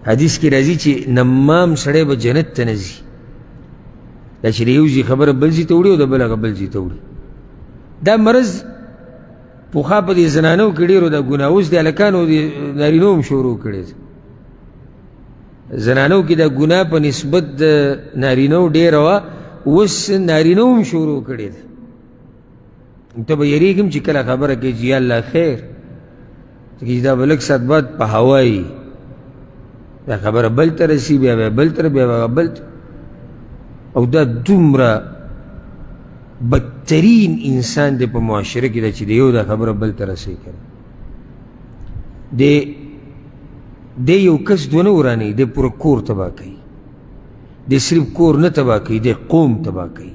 حدیث کې راځي چې نمام سړی به جنت ته نه ځي، دا چې د یو ځي خبره بل ځي ته وړي او د بل هغه بل ځي ته وړي. دا مرض پخوا په دې زنانو کې ډېرو دا ګناه، اوس د هلکانو د نارینو هم شروع کړې ده. زنانو کې دا ګناه په نسبت د نارینو ډېره وه، اوس نارینو هم شروع کړې ده. ته به یېرېږم چې کله خبره کوي چې یا الله خیر، چې دا به لږ ساعت بعد په هوا وي، دا خبره بل ته رسي، بیا به بل ته، بیا به بل ته. او دا دومره بدترین انسان دی په معاشره کې دا چې د یو دا خبره بل ته رسوي کنه. د یو کس دونه ورانوي، د پوره کور تباه کوي، د صرف کور نه تباه کوي، د قوم تباه کوي.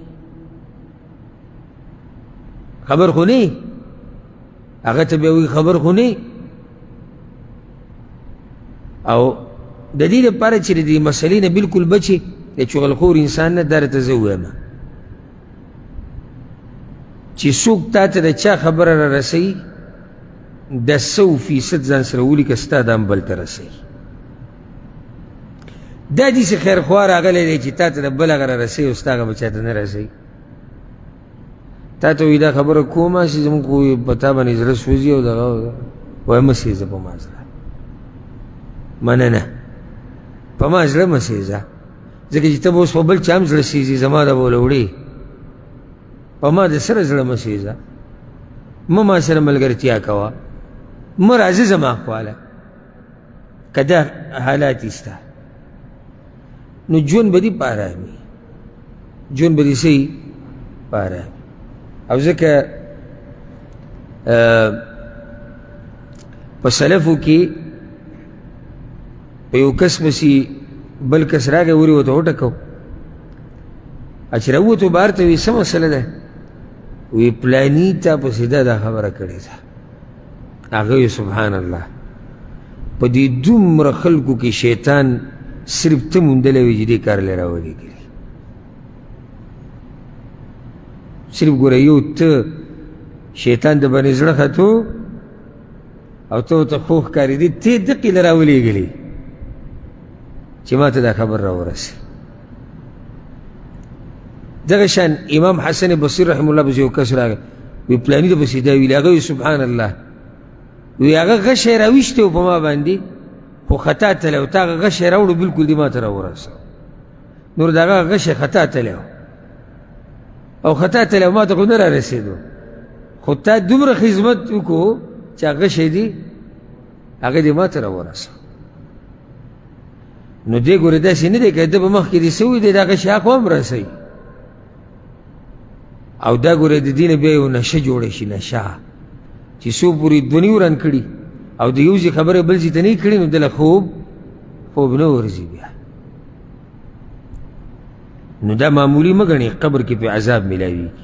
خبر خو نه هغه ته بیا وایي خبر خو نه. او د دې لپاره چې د دې مسلې نه بلکل بچي، د چغلخور انسان نه دا راته زه ووایم چې څوک تا ته د چا خبره را رسوي، د 100% ځان سره ولیکه ستا دا هم بل ته رسوي. دا داسې خیرخوا راغلی دی چې تا ته د بل هغه را رسوي او ستا هغه به چا ته نه رسوي. تا ته وایي دا خبره کومه چې زموږ خو په تا باندې زړه سوځي او دغه وایي مه سېځه په ما زړه، مننه په ما زړه مه سېځه، ځکه چې ته به اوس په بل چا هم زړه سېځي، زما د به له وړې، په ما د سره زړه مه سېځه، مه ما سره ملګرتیا کوه، مه راځه زما خواله. که دا حالات یې سته نو ژوند به دې په ارامي، ژوند به دې څه وي په ارامي. او ځکه په سلفو کې په یو کس پسې بل کس راغی ورې ورته وټکو، چې راووتو بهر ته وایي څه مسله ده؟ وی پلاني تا پسې دا خبره کړې ده. هغه وی سبحان الله، په دې دومره خلکو کې شیطان صرف ته موندلی وي چې دې کار لی راولېږلي. صرف ګوره یو ته شیطان د باندې زړه خطو او ته ورته خوښ ښکارېدې، ته دقې له راولېږلي چې ما ته دا خبر راورسي. دغه شان امام حسن بصري رحمه الله پسې یو کس راغی، وی پلاني ته پسې دا ویلي. هغه وی سبحان الله، وی هغه غشی راویستی و په ما باندې، خو خطا تلی و، تا هغه غشی راوړو بلکل دې ما ته راورسه. نور د هغه غشی خطا تلی و او خطا تلی و، ما ته خو نه رارسېدو، خو تا دومره خدمت وکړو چې هغه غشی دی هغه دې ما ته راورسه. نو دې ګورې داسې نه دی که ده به مخکې دې څه وي، دی دا غشی حق هم رسوي. او دا ګوره د دې نه بیا یو نشه جوړه شي، نشه چې څو پورې دونی وران کړي او د یو ځای خبره بل ځای ته نه کړي، نو دله خوب نه ورځي بیا. نو دا معمولي مه ګڼې، قبر کې پې عذاب میلاویږي.